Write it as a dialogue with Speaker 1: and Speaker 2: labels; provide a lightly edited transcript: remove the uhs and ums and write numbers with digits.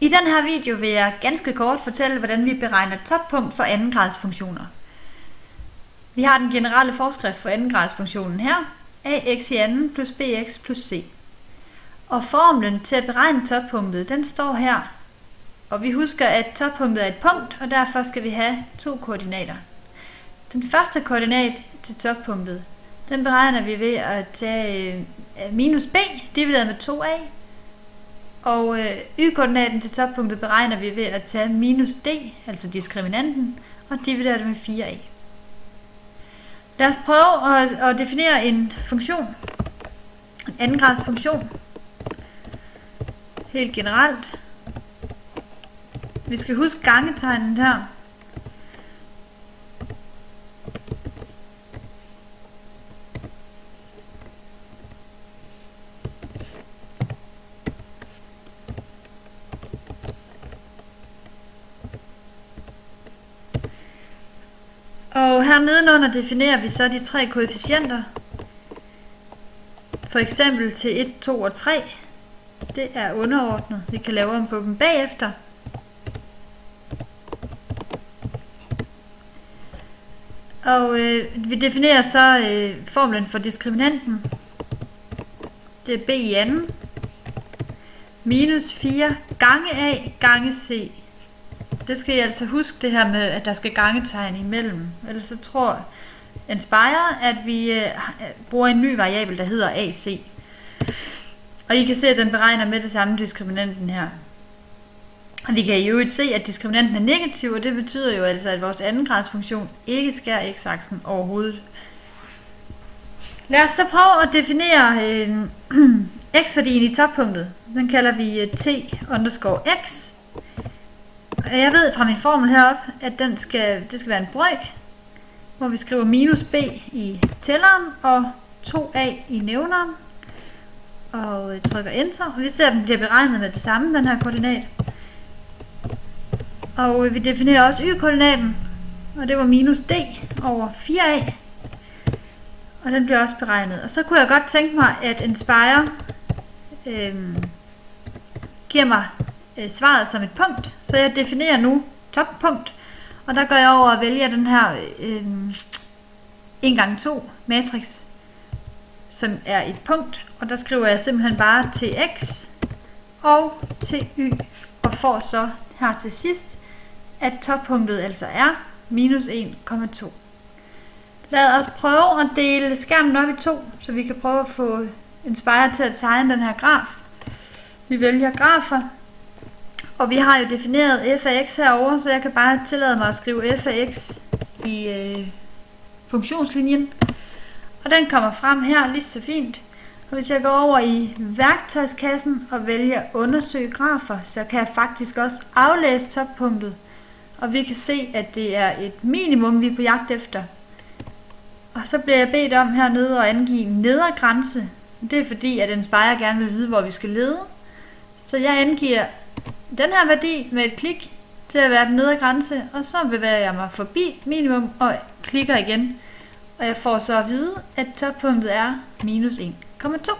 Speaker 1: I den her video vil jeg ganske kort fortælle, hvordan vi beregner toppunkt for andengradsfunktioner. Vi har den generelle forskrift for andengradsfunktionen her, ax i anden plus bx plus c. Og formlen til at beregne toppunktet, den står her. Og vi husker, at toppunktet er et punkt, og derfor skal vi have to koordinater. Den første koordinat til toppunktet, den beregner vi ved at tage minus b divideret med 2a. Og y-koordinaten til toppunktet beregner vi ved at tage minus d, altså diskriminanten, og dividere det med 4a. Lad os prøve at definere en funktion, en andengrads funktion, helt generelt. Vi skal huske gangetegnet her. Og her nedenunder definerer vi så de tre koefficienter. For eksempel til 1, 2 og 3. Det er underordnet. Vi kan lave om på dem bagefter. Og vi definerer så formlen for diskriminanten. Det er b i anden. Minus 4 gange a gange c. Det skal I altså huske, det her med, at der skal gangetegn imellem. Ellers så tror Inspire, at vi bruger en ny variabel, der hedder ac. Og I kan se, at den beregner med det samme diskriminanten her. Og vi kan i øvrigt se, at diskriminanten er negativ, og det betyder jo altså, at vores andengradsfunktion ikke skærer x-aksen overhovedet. Lad os så prøve at definere x-værdien i toppunktet. Den kalder vi t_x. Jeg ved fra min formel heroppe, at det skal være en brøk, hvor vi skriver minus b i tælleren og 2a i nævneren. Og trykker enter, og vi ser, at den bliver beregnet med det samme, den her koordinat. Og vi definerer også y-koordinaten, og det var minus d over 4a. Og den bliver også beregnet. Og så kunne jeg godt tænke mig, at Inspire giver mig svaret som et punkt. Så jeg definerer nu toppunkt, og der går jeg over og vælger den her 1x2 matrix, som er et punkt, og der skriver jeg simpelthen bare til x og til y, og får så her til sidst, at toppunktet altså er minus 1,2. Lad os prøve at dele skærmen op i to, så vi kan prøve at få Inspire til at tegne den her graf. Vi vælger grafer, og vi har jo defineret f af x herovre, så jeg kan bare tillade mig at skrive f af x i funktionslinjen. Og den kommer frem her lige så fint. Og hvis jeg går over i værktøjskassen og vælger undersøge grafer, så kan jeg faktisk også aflæse toppunktet. Og vi kan se, at det er et minimum, vi er på jagt efter. Og så bliver jeg bedt om hernede at angive en nedre grænse. Det er fordi, at Inspire gerne vil vide, hvor vi skal lede. Så jeg angiver den her værdi med et klik til at være den nedre grænse, og så bevæger jeg mig forbi minimum og klikker igen. Og jeg får så at vide, at toppunktet er minus 1,2.